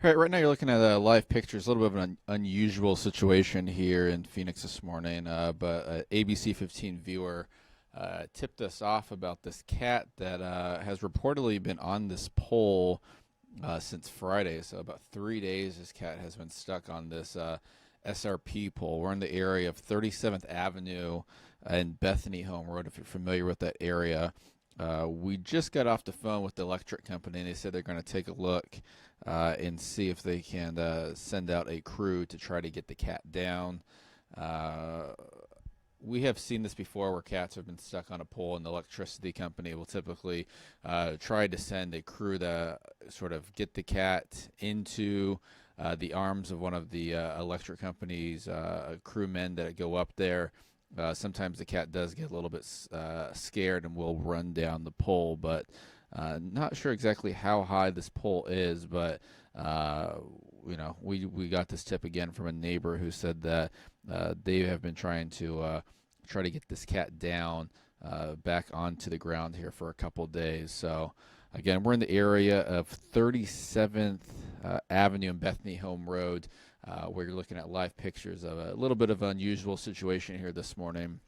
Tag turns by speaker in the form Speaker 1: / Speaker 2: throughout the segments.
Speaker 1: All right, right now you're looking at live pictures. A little bit of an unusual situation here in Phoenix this morning, but an ABC 15 viewer tipped us off about this cat that has reportedly been on this pole since Friday. So about 3 days, this cat has been stuck on this SRP pole. We're in the area of 37th Avenue and Bethany Home Road, if you're familiar with that area. We just got off the phone with the electric company, and they said they're going to take a look and see if they can send out a crew to try to get the cat down. Uh, we have seen this before where cats have been stuck on a pole, and the electricity company will typically try to send a crew to sort of get the cat into the arms of one of the electric company's crewmen that go up there. Sometimes the cat does get a little bit scared and will run down the pole, but not sure exactly how high this pole is. But we got this tip again from a neighbor who said that they have been trying to try to get this cat down back onto the ground here for a couple days. So again, we're in the area of 37th Avenue and Bethany Home Road. Where you're looking at live pictures of a little bit of an unusual situation here this morning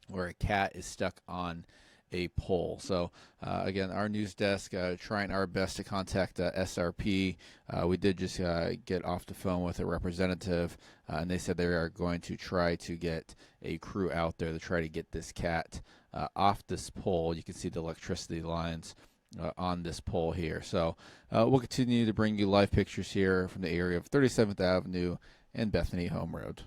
Speaker 1: where a cat is stuck on a pole. So again, our news desk trying our best to contact SRP. We did just get off the phone with a representative, and they said they are going to try to get a crew out there to try to get this cat off this pole. You can see the electricity lines on this pole here. So we'll continue to bring you live pictures here from the area of 37th Avenue and Bethany Home Road.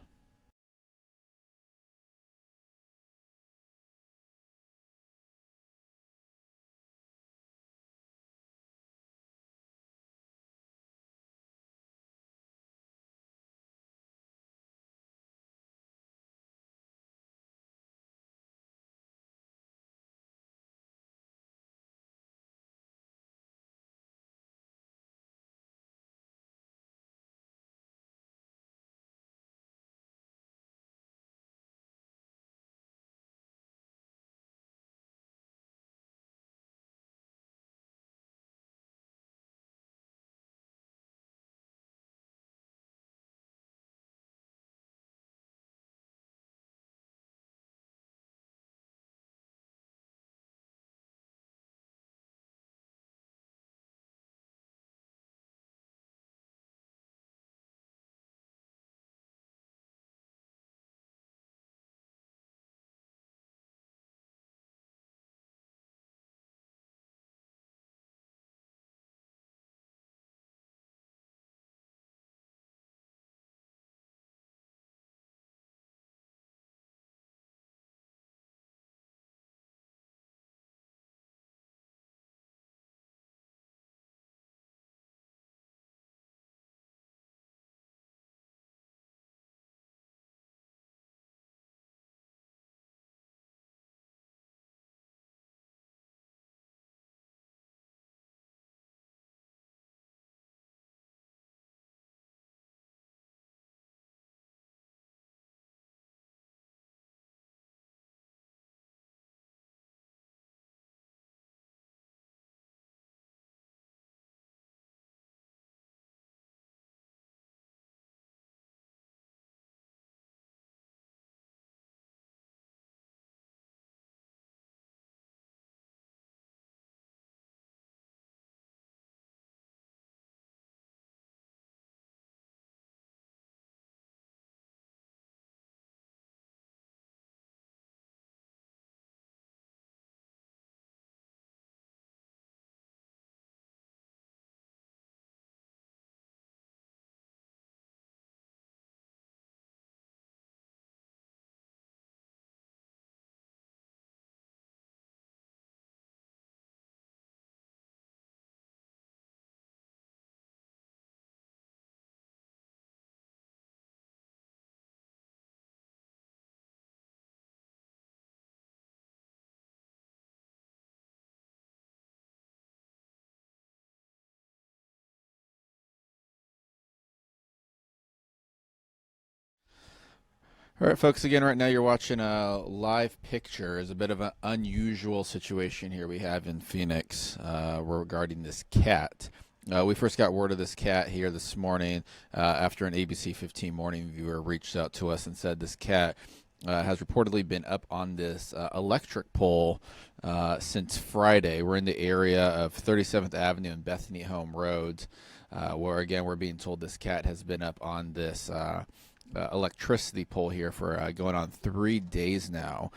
Speaker 1: All right, folks, again, right now you're watching a live picture. It's a bit of an unusual situation here we have in Phoenix regarding this cat. We first got word of this cat here this morning after an ABC 15 morning viewer reached out to us and said this cat has reportedly been up on this electric pole since Friday. We're in the area of 37th Avenue and Bethany Home Road, where again we're being told this cat has been up on this electricity pole here for going on 3 days now.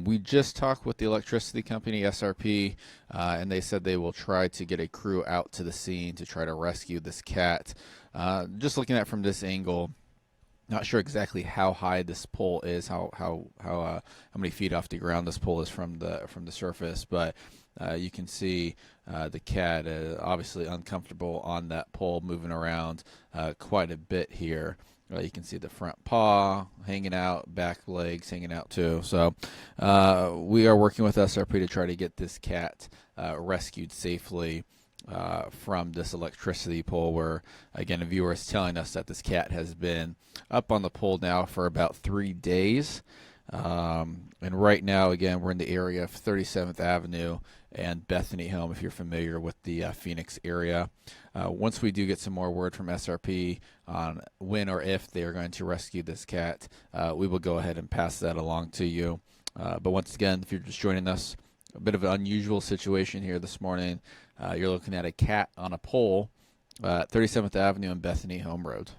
Speaker 1: We just talked with the electricity company, SRP, and they said they will try to get a crew out to the scene to try to rescue this cat. Just looking at it from this angle, not sure exactly how high this pole is, how many feet off the ground this pole is from the surface, but you can see the cat obviously uncomfortable on that pole, moving around quite a bit here. You can see the front paw hanging out, back legs hanging out too. So we are working with SRP to try to get this cat rescued safely from this electricity pole, where again a viewer is telling us that this cat has been up on the pole now for about 3 days. And right now, again, we're in the area of 37th Avenue and Bethany Home, if you're familiar with the Phoenix area. Once we do get some more word from SRP on when or if they are going to rescue this cat, we will go ahead and pass that along to you. But once again, if you're just joining us, a bit of an unusual situation here this morning. You're looking at a cat on a pole at 37th Avenue and Bethany Home Road.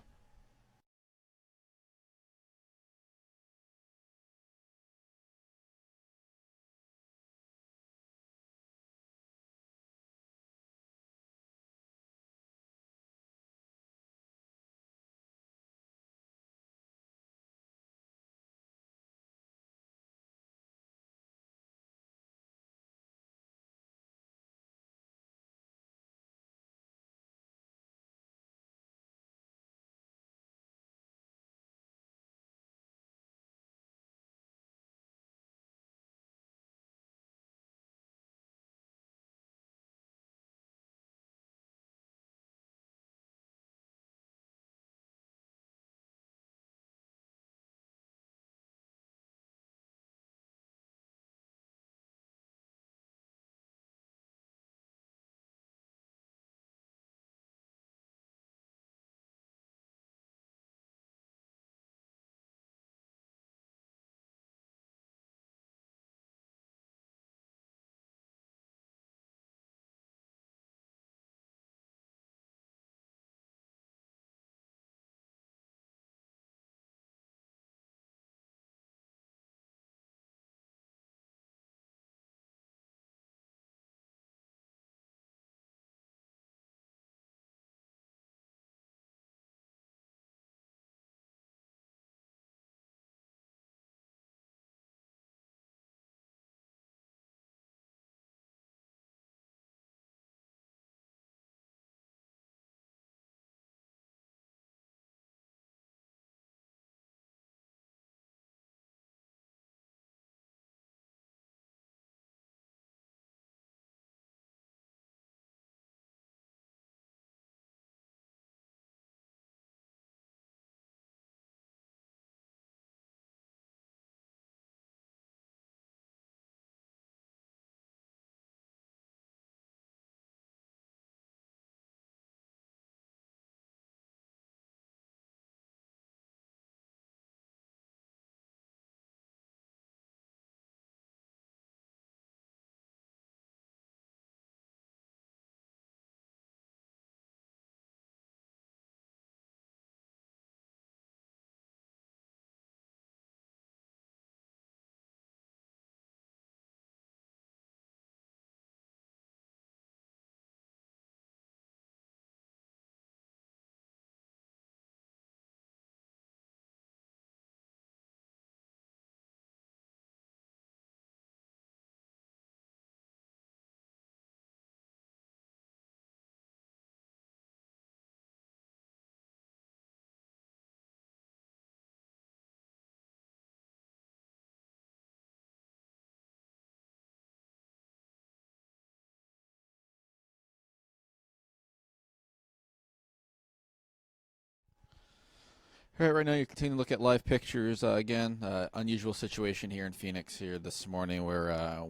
Speaker 1: All right, right now you're continuing to look at live pictures. Again, unusual situation here in Phoenix here this morning, where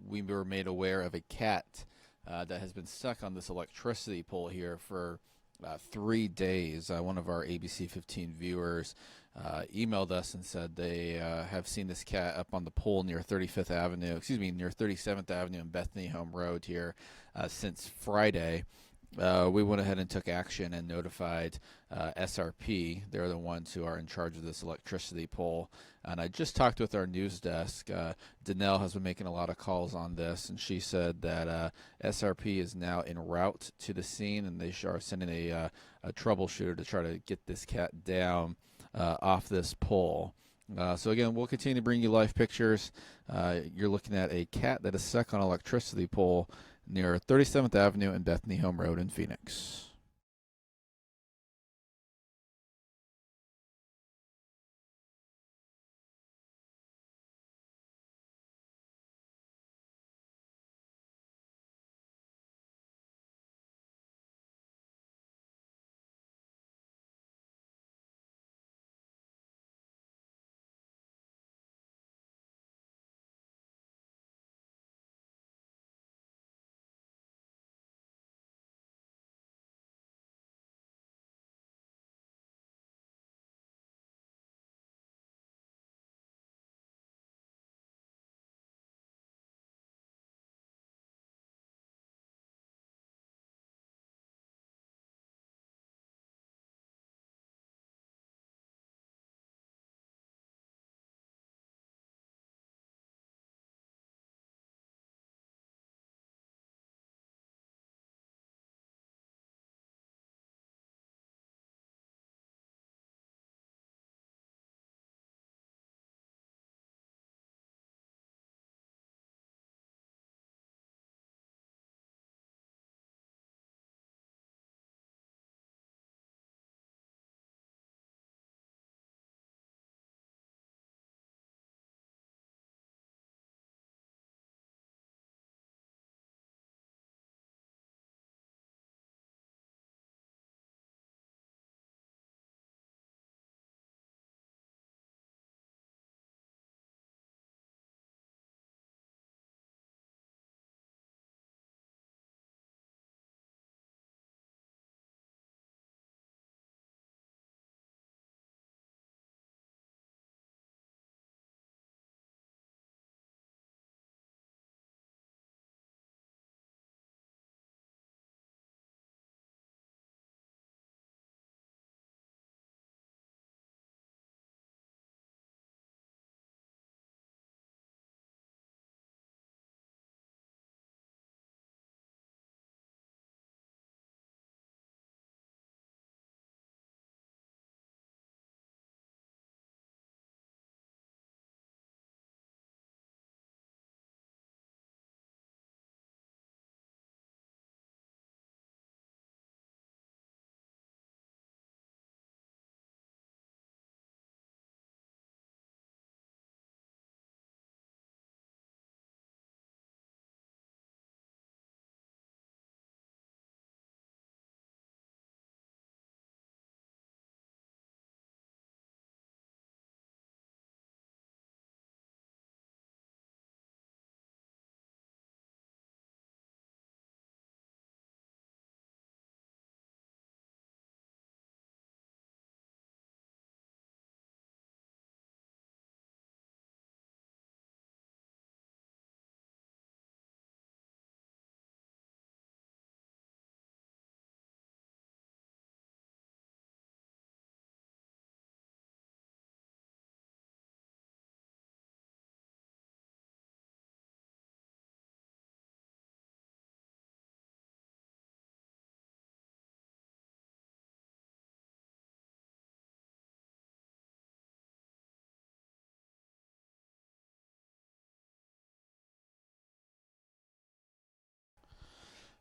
Speaker 1: we were made aware of a cat that has been stuck on this electricity pole here for 3 days. One of our ABC 15 viewers emailed us and said they have seen this cat up on the pole near 35th Avenue, near 37th Avenue and Bethany Home Road here since Friday. We went ahead and took action and notified SRP. They're the ones who are in charge of this electricity pole. And I just talked with our news desk. Danelle has been making a lot of calls on this, and she said that SRP is now en route to the scene, and they are sending a troubleshooter to try to get this cat down off this pole. So again, we'll continue to bring you live pictures. You're looking at a cat that is stuck on an electricity pole near 37th Avenue and Bethany Home Road in Phoenix.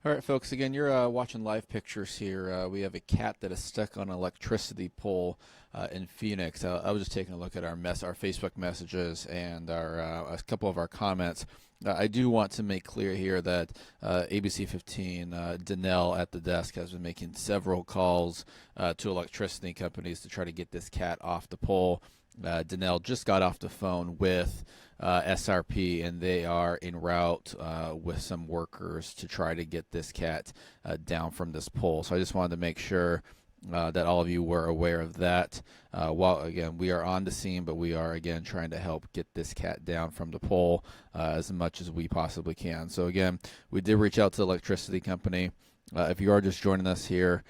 Speaker 1: All right, folks. Again, you're watching live pictures here. We have a cat that is stuck on an electricity pole in Phoenix. I was just taking a look at our Facebook messages and our a couple of our comments. I do want to make clear here that ABC 15 Danelle at the desk has been making several calls to electricity companies to try to get this cat off the pole. Danelle just got off the phone with SRP, and they are en route with some workers to try to get this cat down from this pole. So I just wanted to make sure that all of you were aware of that. While again, we are on the scene, but we are again trying to help get this cat down from the pole as much as we possibly can. So again, we did reach out to the electricity company. If you are just joining us here,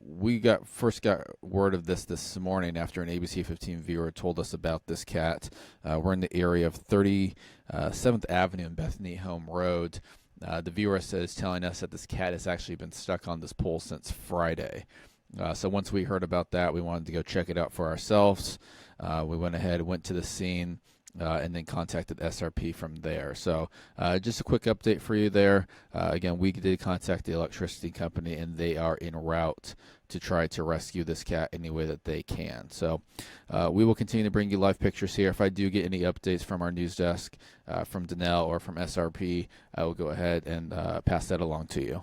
Speaker 1: we first got word of this morning after an ABC 15 viewer told us about this cat. We're in the area of 37th Avenue and Bethany Home Road. The viewer is telling us that this cat has actually been stuck on this pole since Friday. So once we heard about that, we wanted to go check it out for ourselves. We went ahead, went to the scene, and then contacted SRP from there. So just a quick update for you there. Again, we did contact the electricity company, and they are en route to try to rescue this cat any way that they can. So we will continue to bring you live pictures here. If I do get any updates from our news desk, from Danelle or from SRP, I will go ahead and pass that along to you.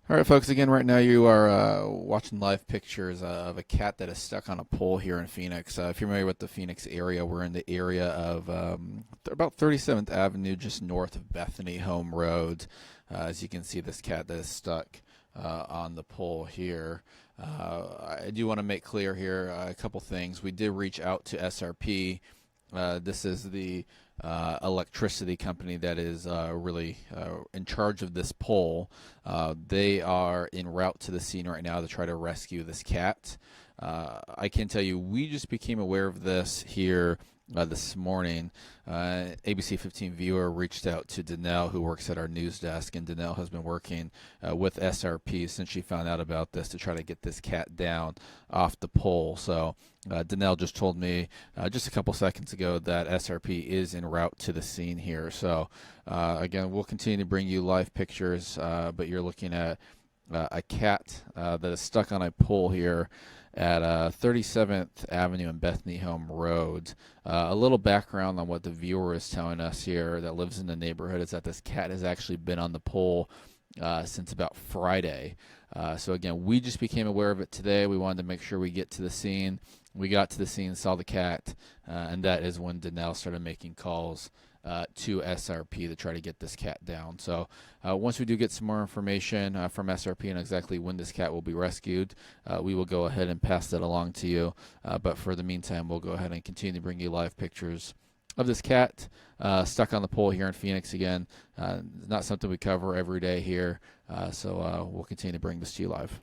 Speaker 1: All right, folks. Again, right now you are watching live pictures of a cat that is stuck on a pole here in Phoenix. If you're familiar with the Phoenix area, we're in the area of about 37th Avenue, just north of Bethany Home Road. As you can see, this cat that is stuck on the pole here. I do want to make clear here a couple things. We did reach out to SRP. This is the electricity company that is really in charge of this pole. They are en route to the scene right now to try to rescue this cat. I can tell you, we just became aware of this here this morning. ABC 15 viewer reached out to Danelle, who works at our news desk, and Danelle has been working with SRP since she found out about this to try to get this cat down off the pole. So Danelle just told me just a couple seconds ago that SRP is en route to the scene here. So again, we'll continue to bring you live pictures, but you're looking at a cat that is stuck on a pole here at 37th Avenue and Bethany Home Road. A little background on what the viewer is telling us here that lives in the neighborhood is that this cat has actually been on the pole since about Friday. So again, we just became aware of it today. We wanted to make sure we get to the scene. We got to the scene, saw the cat, and that is when Danelle started making calls to SRP to try to get this cat down. So once we do get some more information from SRP on exactly when this cat will be rescued, we will go ahead and pass that along to you. But for the meantime, we'll go ahead and continue to bring you live pictures of this cat stuck on the pole here in Phoenix again. Not something we cover every day here, so we'll continue to bring this to you live.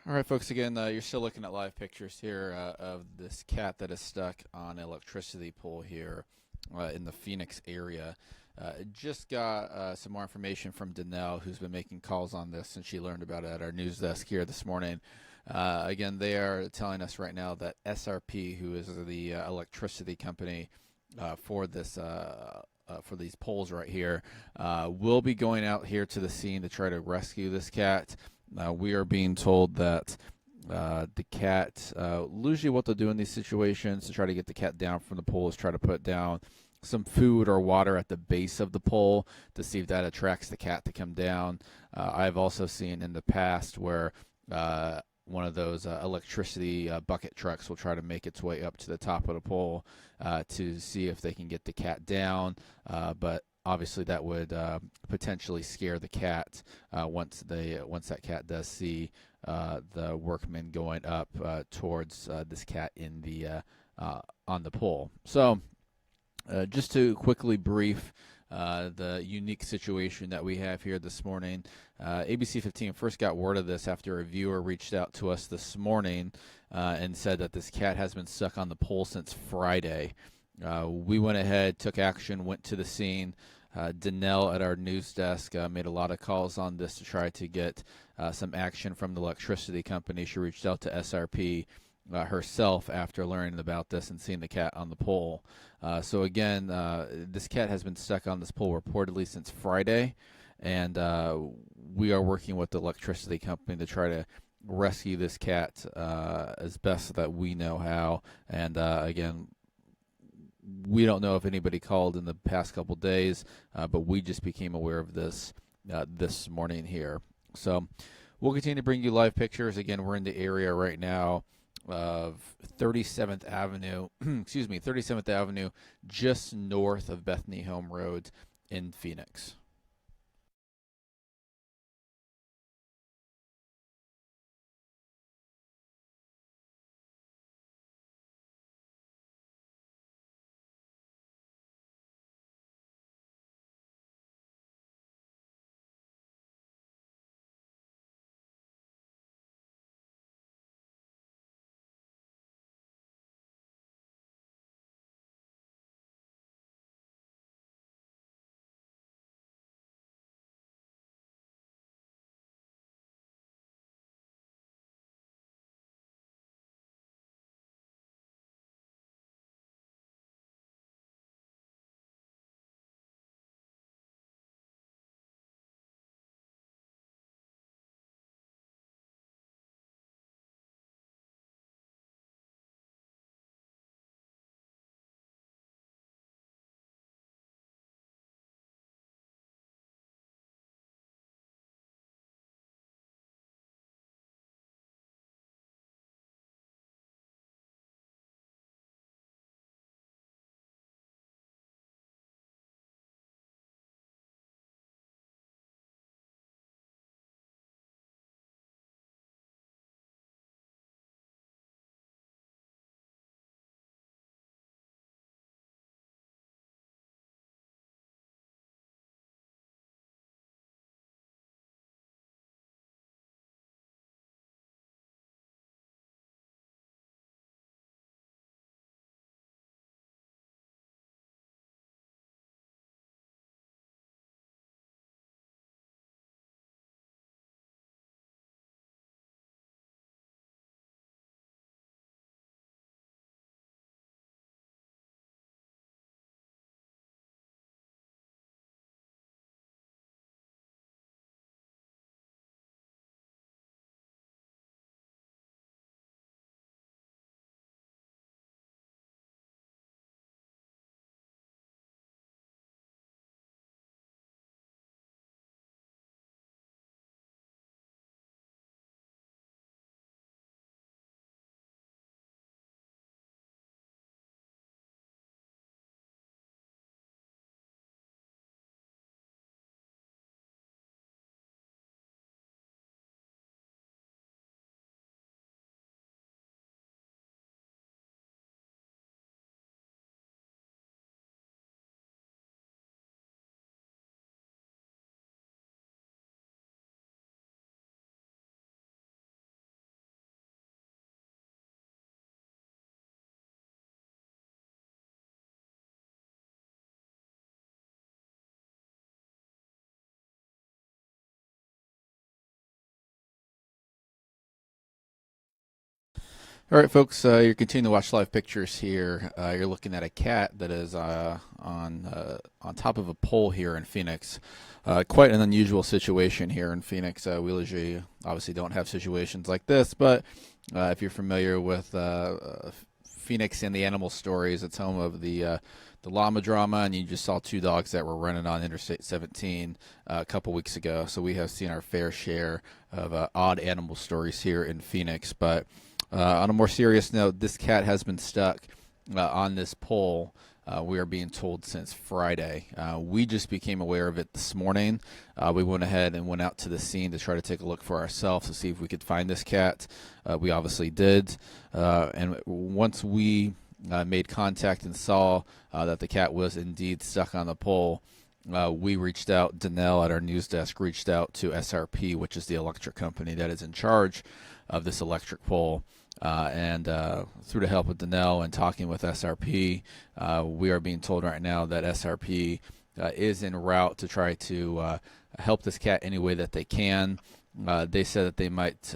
Speaker 1: All right, folks, again, you're still looking at live pictures here of this cat that is stuck on an electricity pole here in the Phoenix area. Just got some more information from Danelle, who's been making calls on this since she learned about it at our news desk here this morning. Again, they are telling us right now that SRP, who is the electricity company for this for these poles right here, will be going out here to the scene to try to rescue this cat. We are being told that the cat, usually what they'll do in these situations to try to get the cat down from the pole is try to put down some food or water at the base of the pole to see if that attracts the cat to come down. I've also seen in the past where one of those electricity bucket trucks will try to make its way up to the top of the pole to see if they can get the cat down, but obviously that would potentially scare the cat once that cat does see the workmen going up towards this cat in the on the pole. So just to quickly brief the unique situation that we have here this morning. ABC 15 first got word of this after a viewer reached out to us this morning and said that this cat has been stuck on the pole since Friday. We went ahead, took action, went to the scene. Danelle at our news desk made a lot of calls on this to try to get some action from the electricity company. She reached out to SRP herself after learning about this and seeing the cat on the pole. So again, this cat has been stuck on this pole reportedly since Friday, and we are working with the electricity company to try to rescue this cat as best that we know how. And again, we don't know if anybody called in the past couple days, but we just became aware of this this morning here. So we'll continue to bring you live pictures. Again, we're in the area right now of 37th Avenue, 37th Avenue, just north of Bethany Home Road in Phoenix. All right, folks, you're continuing to watch live pictures here. You're looking at a cat that is on top of a pole here in Phoenix. Quite an unusual situation here in Phoenix. We usually obviously don't have situations like this, but if you're familiar with Phoenix and the animal stories, it's home of the llama drama, and you just saw two dogs that were running on Interstate 17 a couple weeks ago. So we have seen our fair share of odd animal stories here in Phoenix, but on a more serious note, this cat has been stuck on this pole. We are being told since Friday. We just became aware of it this morning. We went ahead and went out to the scene to try to take a look for ourselves to see if we could find this cat. We obviously did. And once we made contact and saw that the cat was indeed stuck on the pole, we reached out. Danelle at our news desk reached out to SRP, which is the electric company that is in charge of this electric pole. And through the help of Danelle and talking with SRP, we are being told right now that SRP is en route to try to help this cat any way that they can. They said that they might,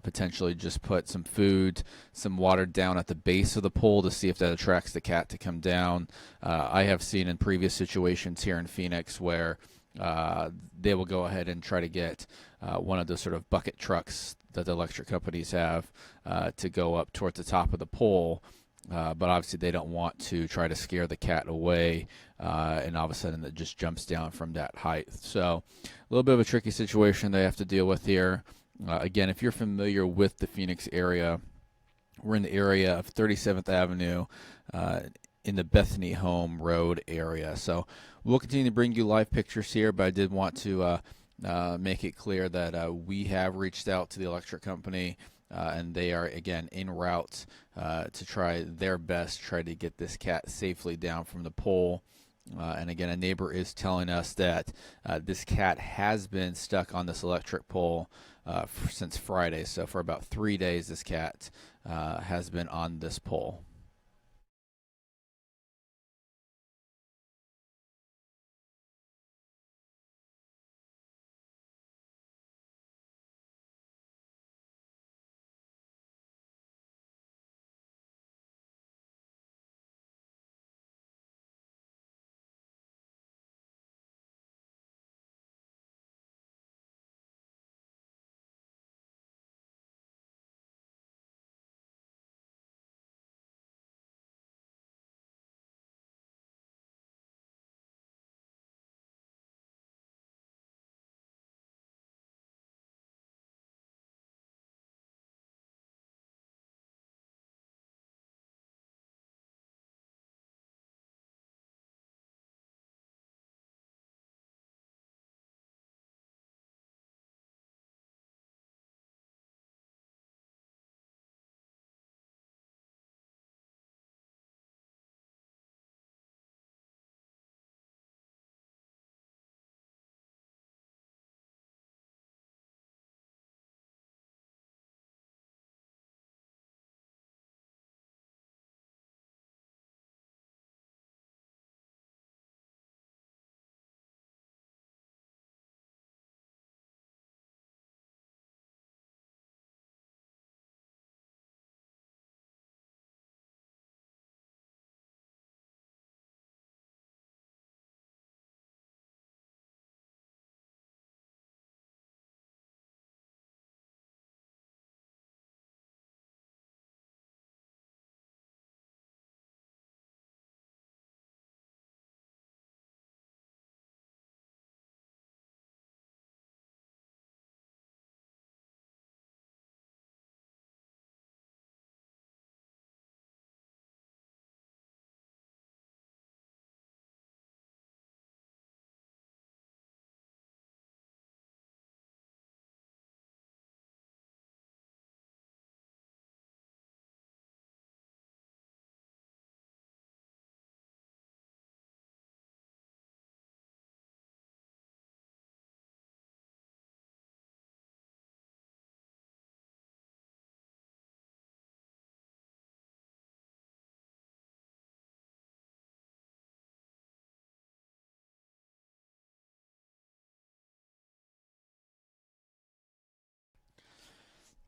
Speaker 1: potentially just put some food, some water down at the base of the pole to see if that attracts the cat to come down. I have seen in previous situations here in Phoenix where they will go ahead and try to get one of those sort of bucket trucks that the electric companies have to go up towards the top of the pole. But obviously they don't want to try to scare the cat away, and all of a sudden it just jumps down from that height. So a little bit of a tricky situation they have to deal with here. Again, if you're familiar with the Phoenix area, we're in the area of 37th Avenue in the Bethany Home Road area. So we'll continue to bring you live pictures here, but I did want to make it clear that we have reached out to the electric company, and they are, again, en route to try their best, try to get this cat safely down from the pole. And again, a neighbor is telling us that this cat has been stuck on this electric pole since Friday. So for about 3 days, this cat has been on this pole.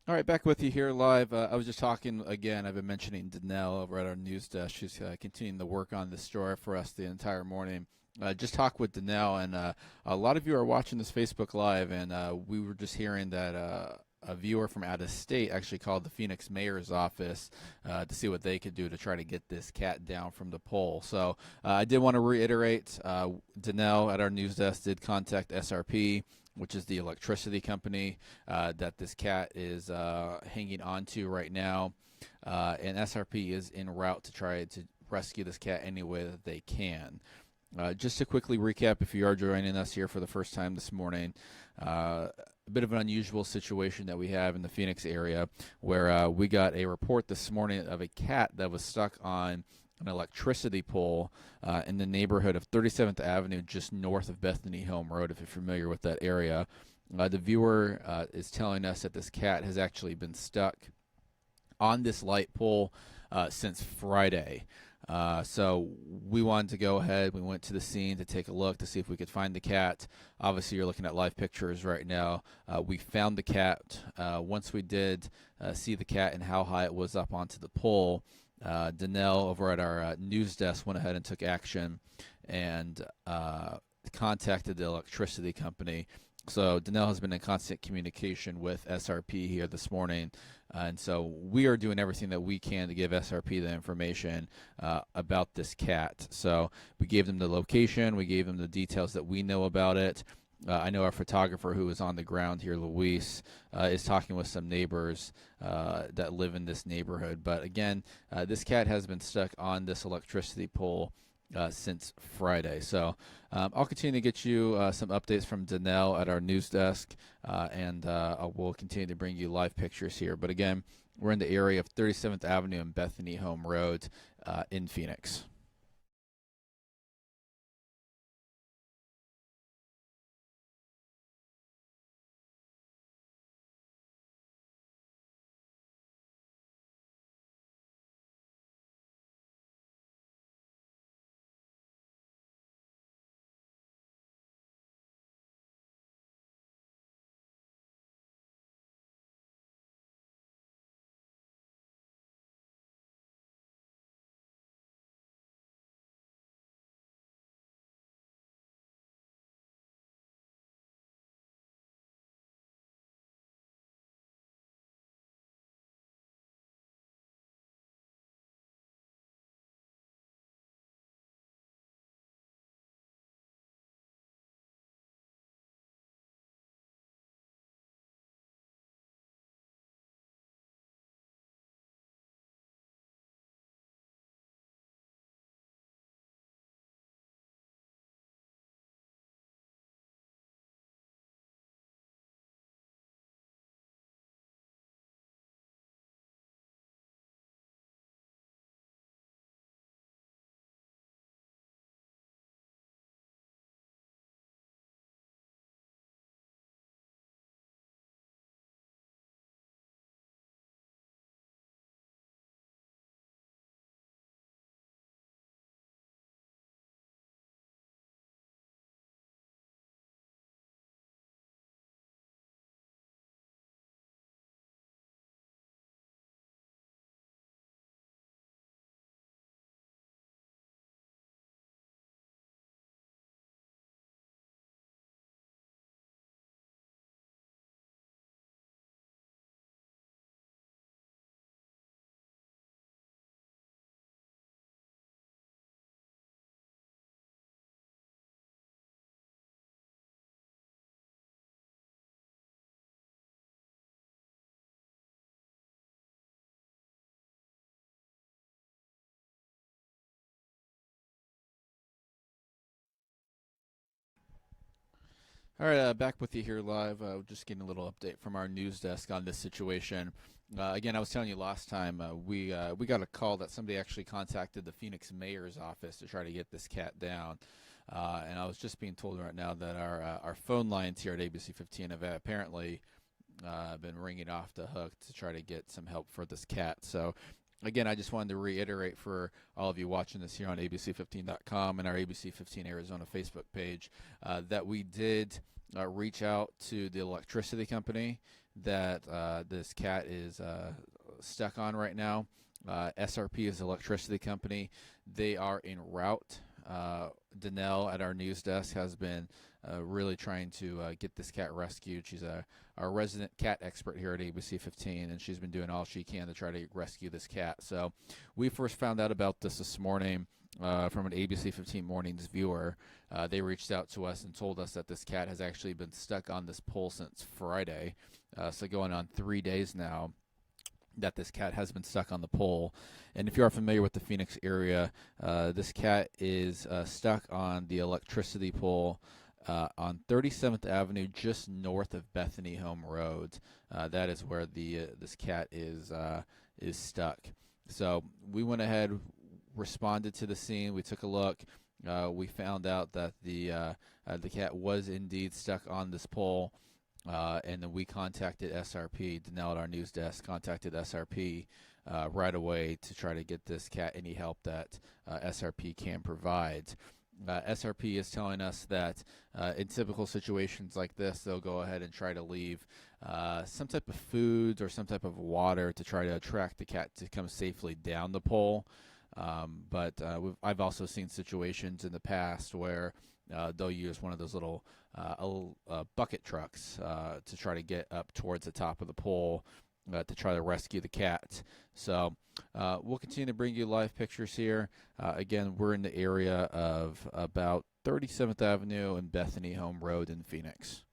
Speaker 1: All right, back with you here live. I was just talking again. I've been mentioning Danelle over at our news desk. She's continuing to work on this story for us the entire morning. Just talk with Danelle, and a lot of you are watching this Facebook Live, and we were just hearing that a viewer from out of state actually called the Phoenix mayor's office to see what they could do to try to get this cat down from the pole. So I did want to reiterate, Danelle at our news desk did contact SRP, which is the electricity company that this cat is hanging on to right now. And SRP is en route to try to rescue this cat any way that they can. Just to quickly recap, if you are joining us here for the first time this morning, a bit of an unusual situation that we have in the Phoenix area where we got a report this morning of a cat that was stuck on an electricity pole in the neighborhood of 37th Avenue, just north of Bethany Home Road, if you're familiar with that area. The viewer is telling us that this cat has actually been stuck on this light pole since Friday. So we wanted to go ahead. We went to the scene to take a look to see if we could find the cat. Obviously, you're looking at live pictures right now. We found the cat. Once we did see the cat and how high it was up onto the pole, Danelle over at our news desk went ahead and took action and contacted the electricity company. So Danelle has been in constant communication with SRP here this morning, and so we are doing everything that we can to give SRP the information about this cat. So we gave them the location, we gave them the details that we know about it. I know our photographer who is on the ground here, Luis, is talking with some neighbors that live in this neighborhood. But again, this cat has been stuck on this electricity pole since Friday. So I'll continue to get you some updates from Danelle at our news desk, and we'll continue to bring you live pictures here. But again, we're in the area of 37th Avenue and Bethany Home Road in Phoenix. All right, back with you here live. Just getting a little update from our news desk on this situation. Again, I was telling you last time we got a call that somebody actually contacted the Phoenix mayor's office to try to get this cat down. And I was just being told right now that our phone lines here at ABC 15 have apparently been ringing off the hook to try to get some help for this cat. So again, I just wanted to reiterate for all of you watching this here on ABC15.com and our ABC 15 Arizona Facebook page that we did reach out to the electricity company. that this cat is stuck on right now. SRP is the electricity company. They are en route. Danelle at our news desk has been really trying to get this cat rescued. She's our resident cat expert here at ABC 15, and she's been doing all she can to try to rescue this cat. So we first found out about this morning from an ABC 15 Mornings viewer. They reached out to us and told us that this cat has actually been stuck on this pole since Friday, so going on 3 days now that this cat has been stuck on the pole. And if you are familiar with the Phoenix area, this cat is stuck on the electricity pole on 37th Avenue, just north of Bethany Home Road. That is where this cat is stuck. So we went ahead, responded to the scene. We took a look. We found out that the cat was indeed stuck on this pole. And then we contacted SRP. Danelle at our news desk contacted SRP right away to try to get this cat any help that SRP can provide. SRP is telling us that in typical situations like this, they'll go ahead and try to leave some type of food or some type of water to try to attract the cat to come safely down the pole. But I've also seen situations in the past where they'll use one of those little bucket trucks to try to get up towards the top of the pole to try to rescue the cat. So we'll continue to bring you live pictures here. Again, we're in the area of about 37th Avenue and Bethany Home Road in Phoenix.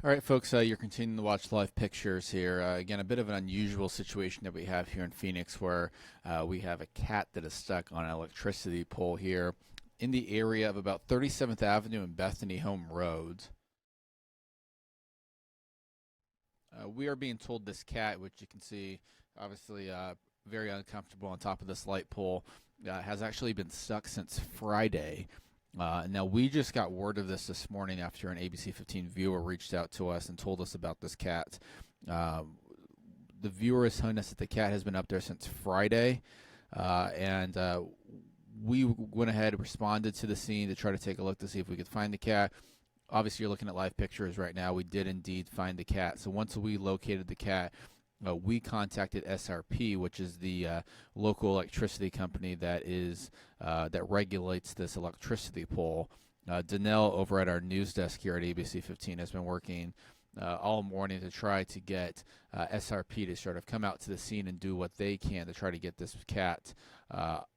Speaker 1: All right, folks, you're continuing to watch live pictures here. Again, a bit of an unusual situation that we have here in Phoenix where we have a cat that is stuck on an electricity pole here in the area of about 37th Avenue and Bethany Home Road. We are being told this cat, which you can see obviously very uncomfortable on top of this light pole, has actually been stuck since Friday. Now, we just got word of this morning after an ABC 15 viewer reached out to us and told us about this cat. The viewer is telling us that the cat has been up there since Friday, and we went ahead and responded to the scene to try to take a look to see if we could find the cat. Obviously, you're looking at live pictures right now. We did indeed find the cat. So once we located the cat, we contacted SRP, which is the local electricity company that regulates this electricity pole. Danelle over at our news desk here at ABC 15 has been working all morning to try to get SRP to sort of come out to the scene and do what they can to try to get this cat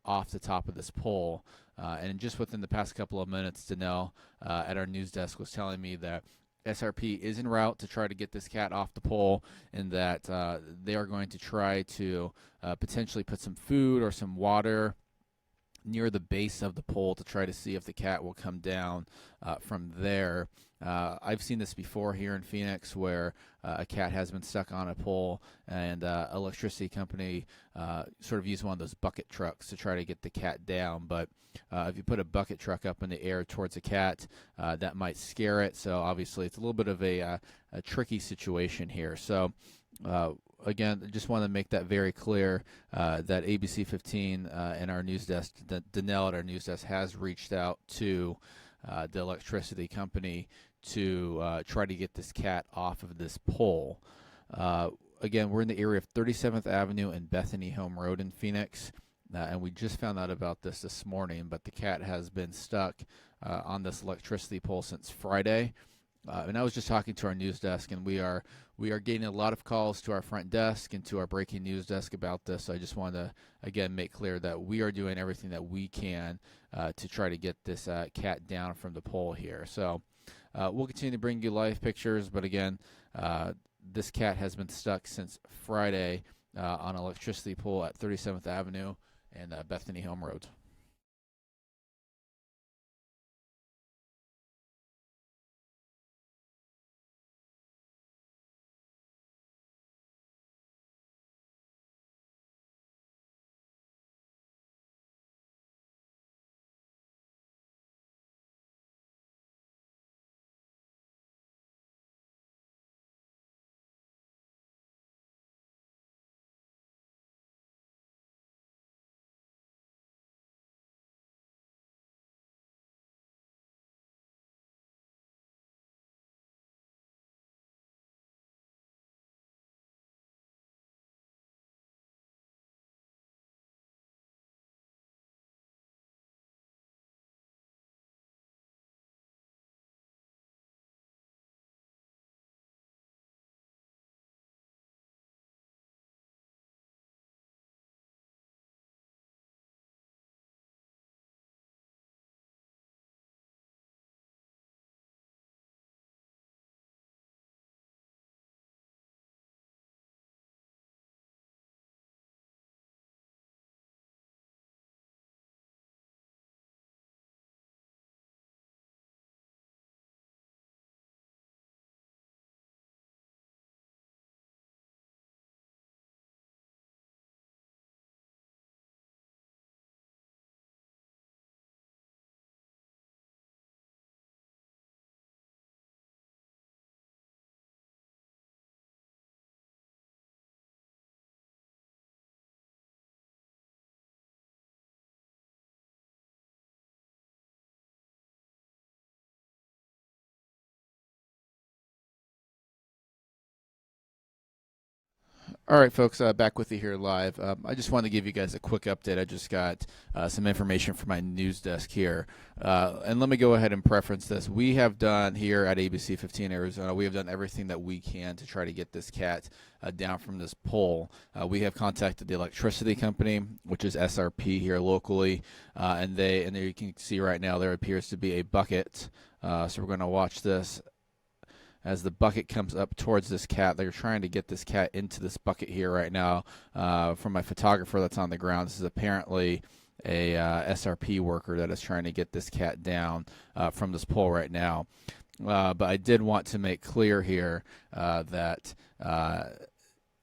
Speaker 1: off the top of this pole. And just within the past couple of minutes, Danelle at our news desk was telling me that SRP is en route to try to get this cat off the pole, and that they are going to try to potentially put some food or some water near the base of the pole to try to see if the cat will come down from there. I've seen this before here in Phoenix where a cat has been stuck on a pole and electricity company sort of used one of those bucket trucks to try to get the cat down. But if you put a bucket truck up in the air towards a cat, that might scare it. So obviously it's a little bit of a tricky situation here. So again, I just want to make that very clear that ABC 15 and our news desk, Danelle at our news desk, has reached out to the electricity company to try to get this cat off of this pole. Again, we're in the area of 37th Avenue and Bethany Home Road in Phoenix, and we just found out about this morning, but the cat has been stuck on this electricity pole since Friday. And I was just talking to our news desk, and we are getting a lot of calls to our front desk and to our breaking news desk about this. So I just wanted to, again, make clear that we are doing everything that we can to try to get this cat down from the pole here. So we'll continue to bring you live pictures, but again, this cat has been stuck since Friday on an electricity pole at 37th Avenue and Bethany Home Road. All right, folks, back with you here live. I just wanted to give you guys a quick update. I just got some information from my news desk here. And let me go ahead and preference this. We have done here at ABC 15 Arizona, we have done everything that we can to try to get this cat down from this pole. We have contacted the electricity company, which is SRP here locally, and there you can see right now there appears to be a bucket. So we're going to watch this. As the bucket comes up towards this cat, they're trying to get this cat into this bucket here right now. From my photographer that's on the ground, this is apparently a SRP worker that is trying to get this cat down from this pole right now. But I did want to make clear here that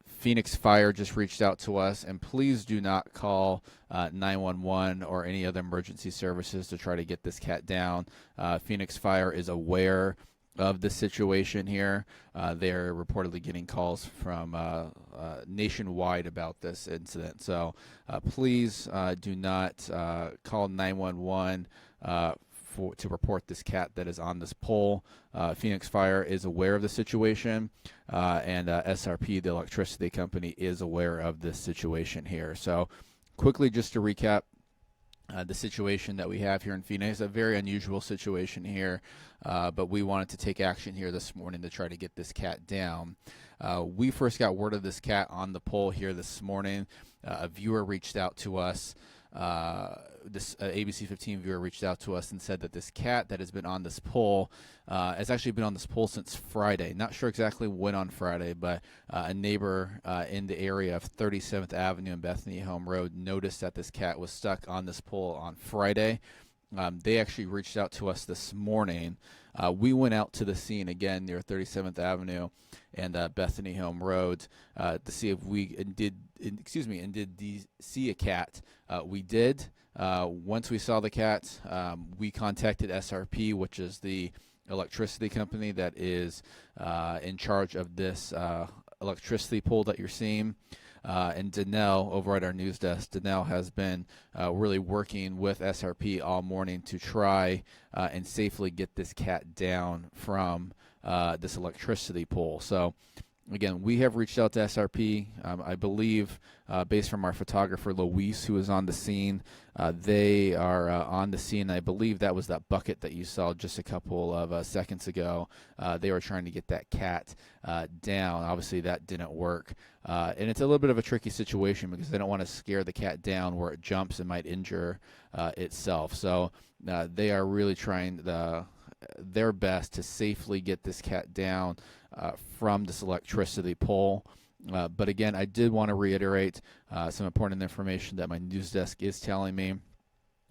Speaker 1: Phoenix Fire just reached out to us, and please do not call 911 or any other emergency services to try to get this cat down. Phoenix Fire is aware of the situation here. They're reportedly getting calls from nationwide about this incident. So please do not call 911 to report this cat that is on this pole. Phoenix Fire is aware of the situation, and SRP, the electricity company, is aware of this situation here. So quickly, just to recap, the situation that we have here in Phoenix, a very unusual situation here, but we wanted to take action here this morning to try to get this cat down. We first got word of this cat on the pole here this morning. A viewer reached out to us this ABC 15 viewer reached out to us and said that this cat that has been on this pole has actually been on this pole since Friday. Not sure exactly when on Friday, but a neighbor in the area of 37th Avenue and Bethany Home Road noticed that this cat was stuck on this pole on Friday. They actually reached out to us this morning. We went out to the scene again near 37th Avenue and Bethany Home Road to see if we did see a cat. We did. Once we saw the cat, we contacted SRP, which is the electricity company that is in charge of this electricity pole that you're seeing. And Danelle over at our news desk, Danelle has been really working with SRP all morning to try and safely get this cat down from this electricity pole. So again, we have reached out to SRP. I believe, based from our photographer Luis, who is on the scene, they are on the scene. I believe that was that bucket that you saw just a couple of seconds ago. They were trying to get that cat down. Obviously, that didn't work. And it's a little bit of a tricky situation because they don't want to scare the cat down where it jumps and might injure itself. So they are really trying their best to safely get this cat down from this electricity pole. But again, I did want to reiterate some important information that my news desk is telling me.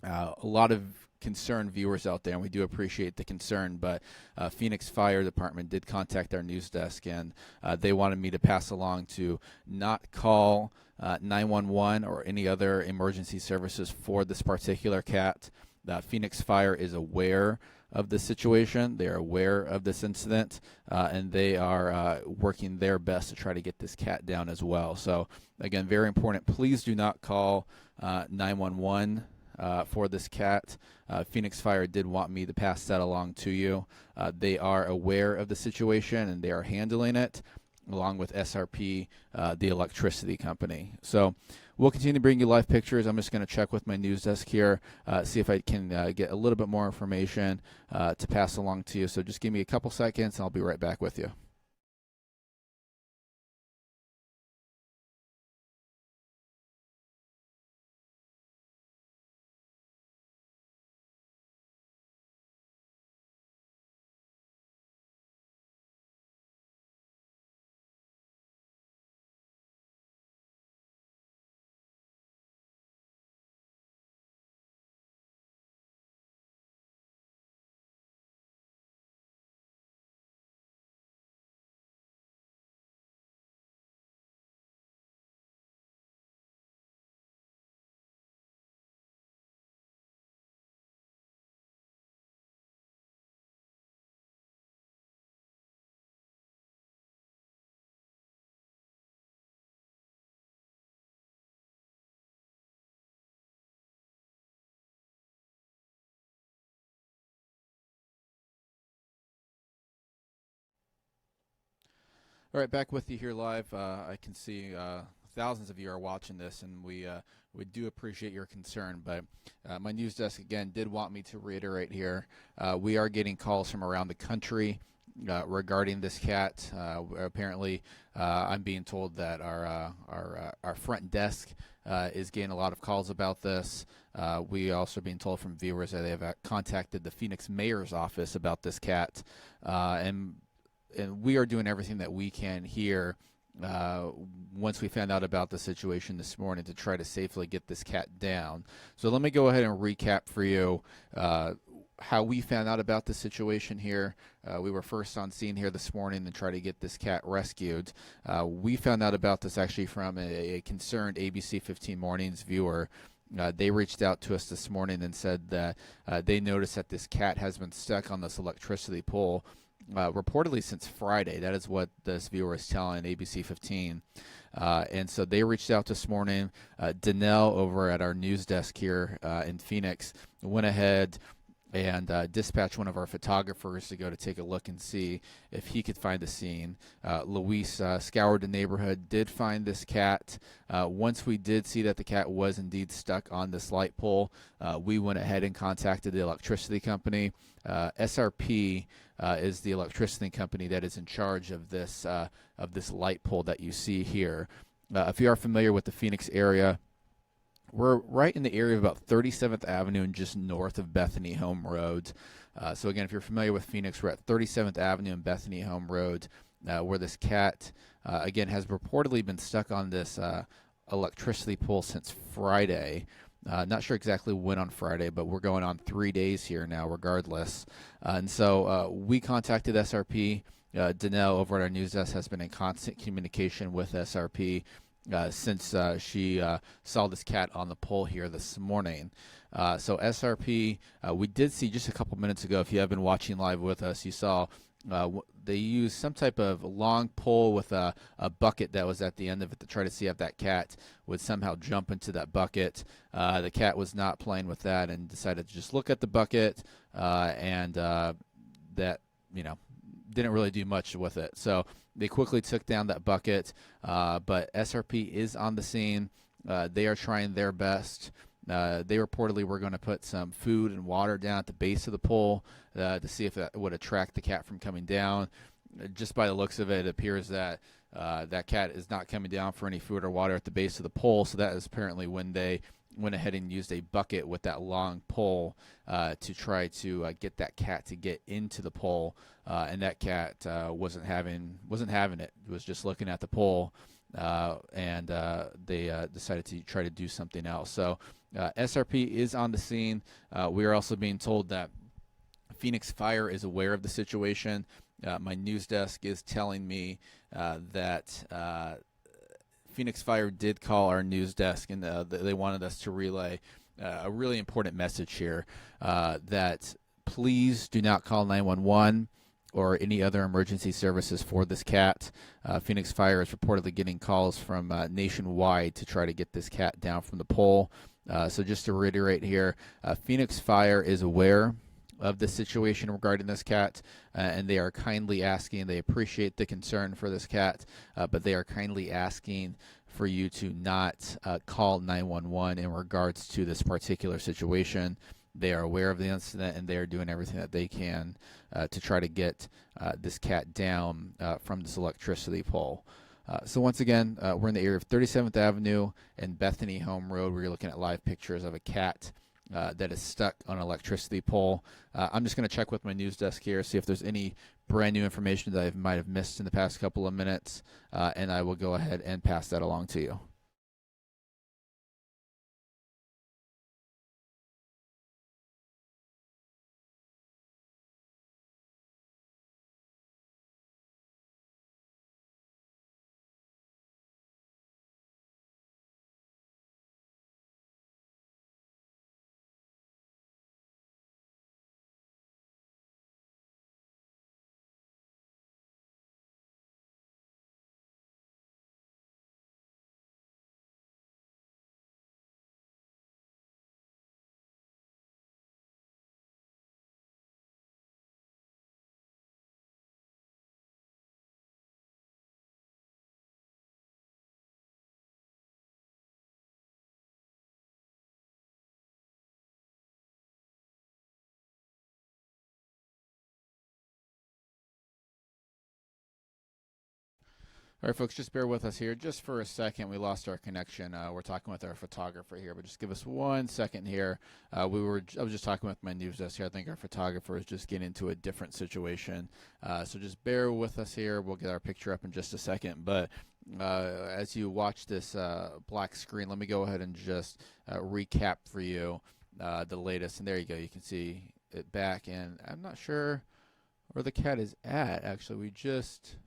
Speaker 1: A lot of concerned viewers out there, and we do appreciate the concern, but Phoenix Fire Department did contact our news desk, and they wanted me to pass along to not call 911 or any other emergency services for this particular cat. Phoenix Fire is aware of the situation. They are aware of this incident, and they are working their best to try to get this cat down as well. So again, very important. Please do not call 911 for this cat. Phoenix Fire did want me to pass that along to you. They are aware of the situation and they are handling it, along with SRP, the electricity company. So we'll continue to bring you live pictures. I'm just going to check with my news desk here, see if I can get a little bit more information to pass along to you. So just give me a couple seconds and I'll be right back with you. All right, back with you here live. I can see thousands of you are watching this, and we do appreciate your concern. But my news desk, again, did want me to reiterate here. We are getting calls from around the country regarding this cat. Apparently, I'm being told that our front desk is getting a lot of calls about this. We also being told from viewers that they have contacted the Phoenix mayor's office about this cat, and we are doing everything that we can here once we found out about the situation this morning to try to safely get this cat down. So let me go ahead and recap for you how we found out about the situation here. We were first on scene here this morning to try to get this cat rescued. We found out about this actually from a concerned ABC 15 Mornings viewer. They reached out to us this morning and said that they noticed that this cat has been stuck on this electricity pole reportedly since Friday. That is what this viewer is telling ABC 15. And so they reached out this morning. Danelle over at our news desk here in Phoenix went ahead and dispatched one of our photographers to go to take a look and see if he could find the scene. Luis scoured the neighborhood, did find this cat. Once we did see that the cat was indeed stuck on this light pole, we went ahead and contacted the electricity company. SRP is the electricity company that is in charge of this light pole that you see here. If you are familiar with the Phoenix area, We're right in the area of about 37th Avenue and just north of Bethany Home Road. So again, if you're familiar with Phoenix, we're at 37th Avenue and Bethany Home Road, where this cat, again, has reportedly been stuck on this electricity pole since Friday. Not sure exactly when on Friday, but we're going on 3 days here now, regardless. And so we contacted SRP. Danelle over at our news desk has been in constant communication with SRP since she saw this cat on the pole here this morning. So SRP, we did see just a couple minutes ago, if you have been watching live with us, you saw they used some type of long pole with a bucket that was at the end of it to try to see if that cat would somehow jump into that bucket. The cat was not playing with that and decided to just look at the bucket and that, didn't really do much with it. So they quickly took down that bucket, but SRP is on the scene. They are trying their best. They reportedly were going to put some food and water down at the base of the pole to see if that would attract the cat from coming down. Just by the looks of it, it appears that that cat is not coming down for any food or water at the base of the pole. So that is apparently when they went ahead and used a bucket with that long pole to try to get that cat to get into the pole, and that cat wasn't having it. It was just looking at the pole, and they decided to try to do something else. So SRP is on the scene. We are also being told that Phoenix Fire is aware of the situation. My news desk is telling me that Phoenix Fire did call our news desk, and they wanted us to relay a really important message here, that please do not call 911 or any other emergency services for this cat. Phoenix Fire is reportedly getting calls from nationwide to try to get this cat down from the pole. So just to reiterate here, Phoenix Fire is aware of the situation regarding this cat, and they are kindly asking, they appreciate the concern for this cat, but they are kindly asking for you to not call 911 in regards to this particular situation. They are aware of the incident, and they are doing everything that they can to try to get this cat down from this electricity pole. So once again, we're in the area of 37th Avenue and Bethany Home Road, where you're looking at live pictures of a cat that is stuck on an electricity pole. I'm just going to check with my news desk here, see if there's any brand new information that I might have missed in the past couple of minutes, and I will go ahead and pass that along to you. All right, folks, just bear with us here just for a second. We lost our connection. We're talking with our photographer here, but just give us 1 second here. I was just talking with my news desk here. I think our photographer is just getting into a different situation. So just bear with us here. We'll get our picture up in just a second. But as you watch this black screen, let me go ahead and just recap for you the latest. And there you go. You can see it back. And I'm not sure where the cat is at. Actually, we just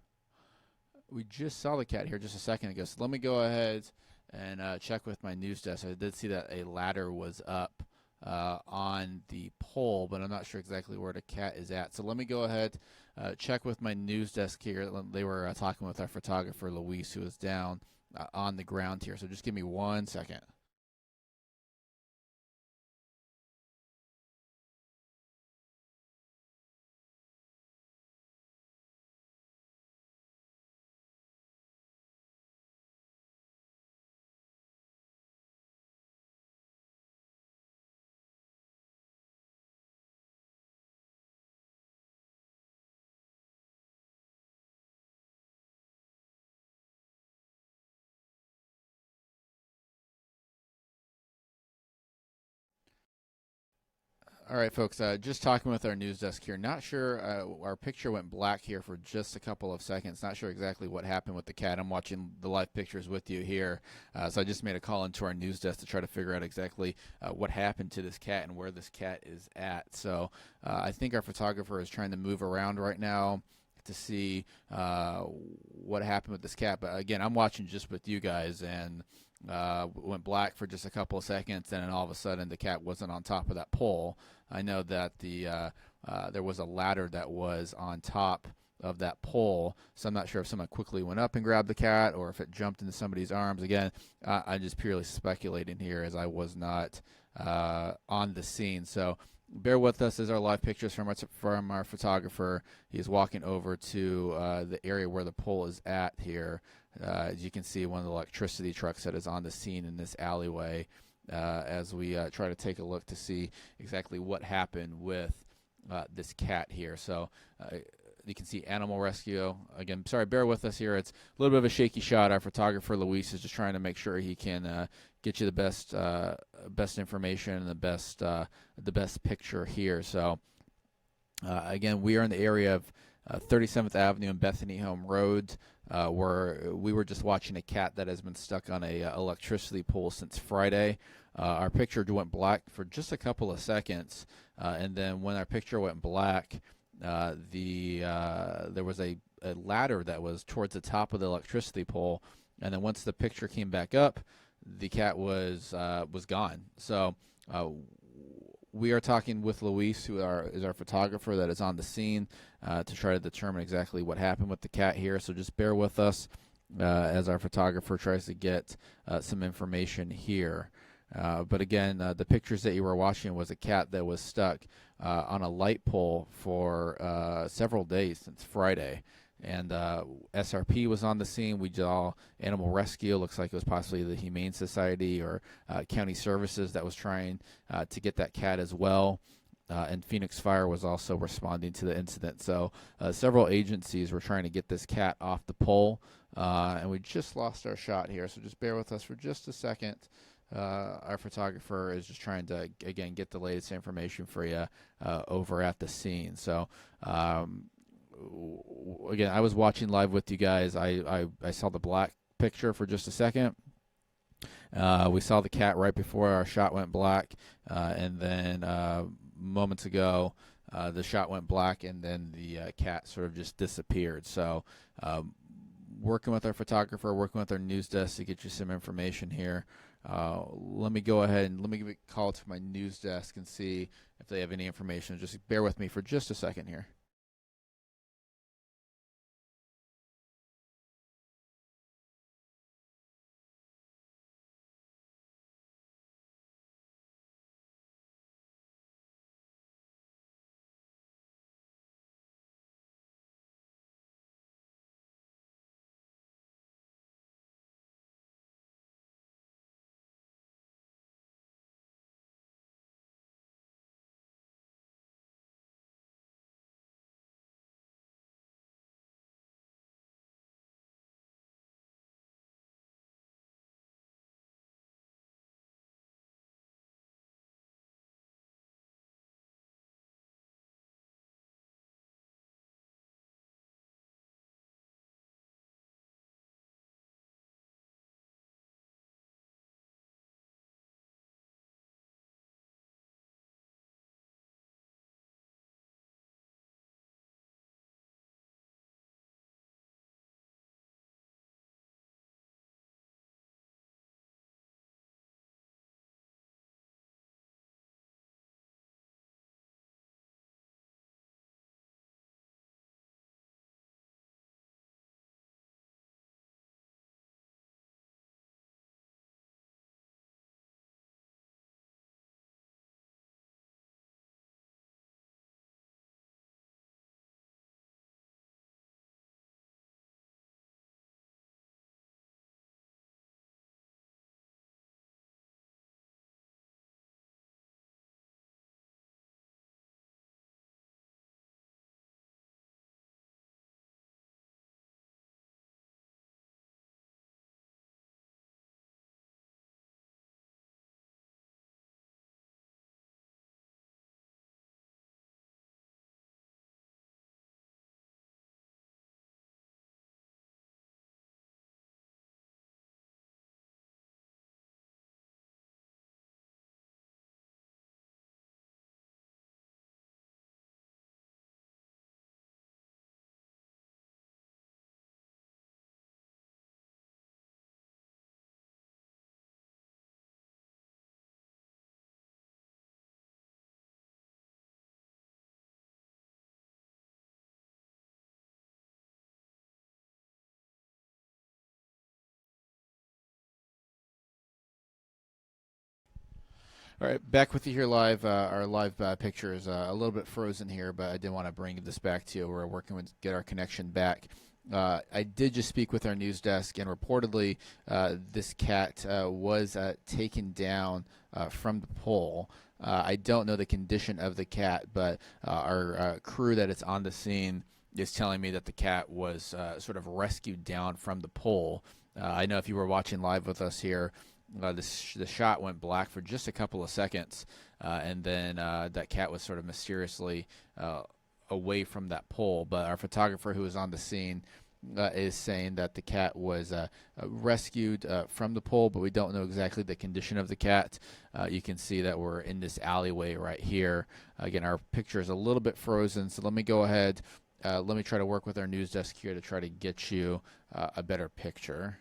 Speaker 1: saw the cat here just a second ago. So let me go ahead and check with my news desk. I did see that a ladder was up on the pole, but I'm not sure exactly where the cat is at. So let me go ahead, check with my news desk here. They were talking with our photographer, Luis, who is down on the ground here. So just give me 1 second. All right, folks. Just talking with our news desk here. Not sure. Our picture went black here for just a couple of seconds. Not sure exactly what happened with the cat. I'm watching the live pictures with you here. So I just made a call into our news desk to try to figure out exactly what happened to this cat and where this cat is at. So I think our photographer is trying to move around right now to see what happened with this cat. But again, I'm watching just with you guys, and went black for just a couple of seconds, and then all of a sudden the cat wasn't on top of that pole. I know that there was a ladder that was on top of that pole, so I'm not sure if someone quickly went up and grabbed the cat or if it jumped into somebody's arms. Again, I'm just purely speculating here as I was not on the scene. So bear with us as our live pictures from our photographer. He's walking over to the area where the pole is at here. As you can see, one of the electricity trucks that is on the scene in this alleyway, as we try to take a look to see exactly what happened with this cat here. So you can see animal rescue. Again, sorry, bear with us here. It's a little bit of a shaky shot. Our photographer, Luis, is just trying to make sure he can get you the best information and the best picture here. So again, we are in the area of 37th Avenue and Bethany Home Road, where we were just watching a cat that has been stuck on a electricity pole since Friday. Our picture went black for just a couple of seconds, and then when our picture went black, there was a ladder that was towards the top of the electricity pole, and then once the picture came back up, the cat was gone. So we are talking with Luis, who is our photographer that is on the scene, to try to determine exactly what happened with the cat here. So just bear with us as our photographer tries to get some information here. But again, the pictures that you were watching was a cat that was stuck on a light pole for several days since Friday. And SRP was on the scene. We did all animal rescue. Looks like it was possibly the Humane Society or County Services that was trying to get that cat as well. And Phoenix Fire was also responding to the incident. So several agencies were trying to get this cat off the pole. And we just lost our shot here. So just bear with us for just a second. Our photographer is just trying to, again, get the latest information for you over at the scene. So again, I was watching live with you guys. I saw the black picture for just a second. We saw the cat right before our shot went black, and then moments ago the shot went black, and then the cat sort of just disappeared. So working with our photographer, working with our news desk to get you some information here. Let me go ahead and let me give a call to my news desk and see if they have any information. Just bear with me for just a second here. All right, back with you here live. Our live picture is a little bit frozen here, but I did want to bring this back to you. We're working with get our connection back. I did just speak with our news desk, and reportedly, this cat was taken down from the pole. I don't know the condition of the cat, but our crew that is on the scene is telling me that the cat was sort of rescued down from the pole. I know if you were watching live with us here, the shot went black for just a couple of seconds, and then that cat was sort of mysteriously away from that pole. But our photographer who was on the scene is saying that the cat was rescued from the pole, but we don't know exactly the condition of the cat. You can see that we're in this alleyway right here. Again, our picture is a little bit frozen, so let me go ahead. Let me try to work with our news desk here to try to get you a better picture.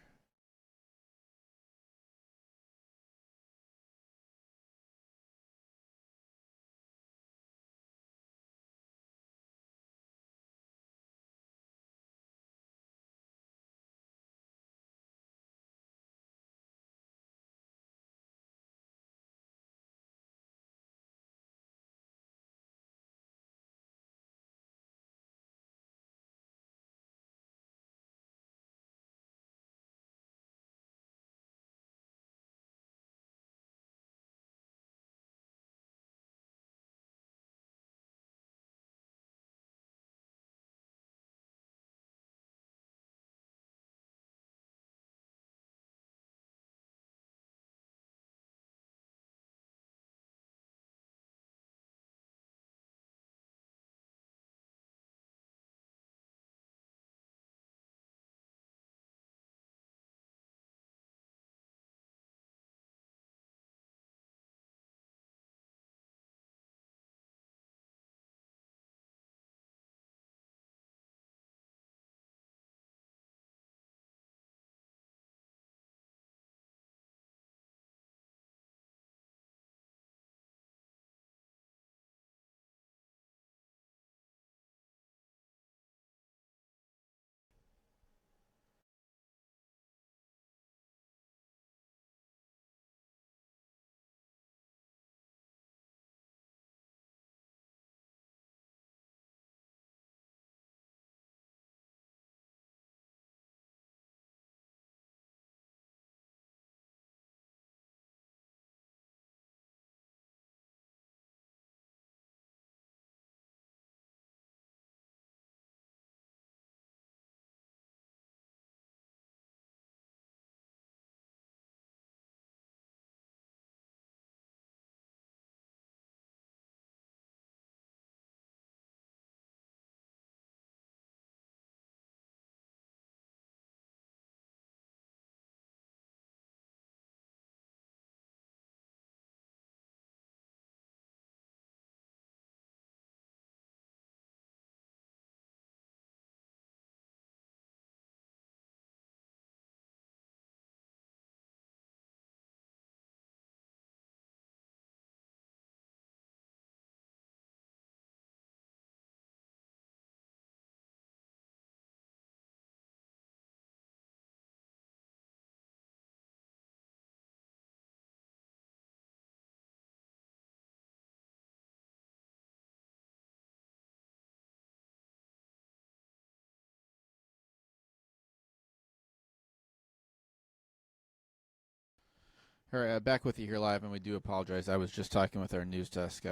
Speaker 1: All right, back with you here live, and we do apologize. I was just talking with our news desk.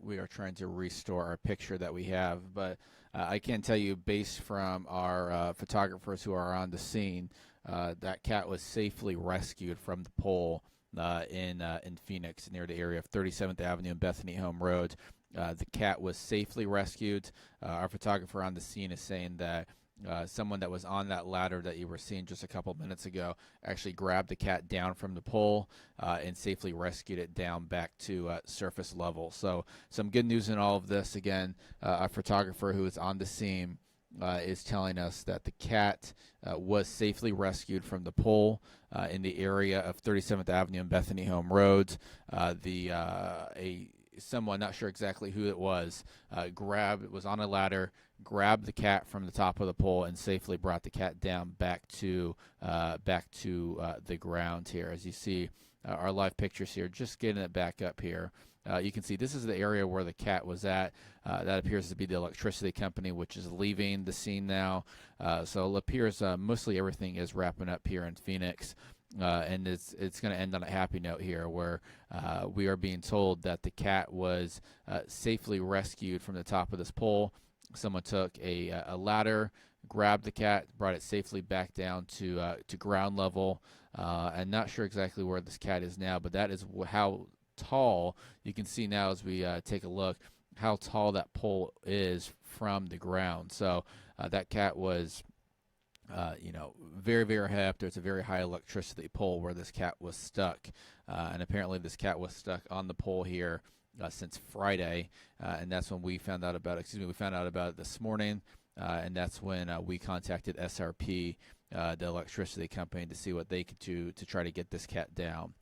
Speaker 1: We are trying to restore our picture that we have, but I can tell you, based from our photographers who are on the scene, that cat was safely rescued from the pole in Phoenix, near the area of 37th Avenue and Bethany Home Road. The cat was safely rescued. Our photographer on the scene is saying that someone that was on that ladder that you were seeing just a couple minutes ago actually grabbed the cat down from the pole and safely rescued it down back to surface level. So some good news in all of this. Again, a photographer who is on the scene is telling us that the cat was safely rescued from the pole in the area of 37th Avenue and Bethany Home Road. Someone, not sure exactly who it was, was on a ladder, grabbed the cat from the top of the pole, and safely brought the cat down back to the ground here. As you see, our live pictures here, just getting it back up here. You can see this is the area where the cat was at. That appears to be the electricity company, which is leaving the scene now. So it appears mostly everything is wrapping up here in Phoenix. And it's going to end on a happy note here, where we are being told that the cat was safely rescued from the top of this pole. Someone took a ladder, grabbed the cat, brought it safely back down to ground level. I'm not sure exactly where this cat is now, but that is how tall you can see now as we take a look how tall that pole is from the ground. So that cat was very, very high up there. It's a very high electricity pole where this cat was stuck. And apparently this cat was stuck on the pole here since Friday. And that's when we found out about it. We found out about it this morning. And that's when we contacted SRP, the electricity company, to see what they could do to try to get this cat down.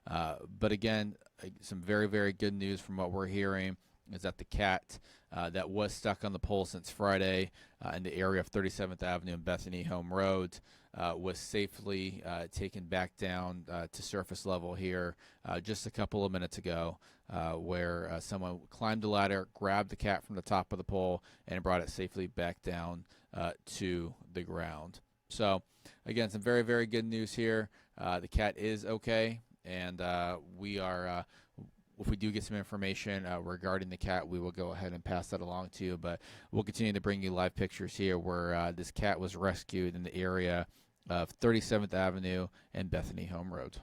Speaker 1: But again, some very, very good news from what we're hearing is that the cat that was stuck on the pole since Friday in the area of 37th Avenue and Bethany Home Road was safely taken back down to surface level here just a couple of minutes ago, where someone climbed the ladder, grabbed the cat from the top of the pole, and brought it safely back down to the ground. So, again, some very, very good news here. The cat is okay, and we are if we do get some information regarding the cat, we will go ahead and pass that along to you. But we'll continue to bring you live pictures here where this cat was rescued in the area of 37th Avenue and Bethany Home Road.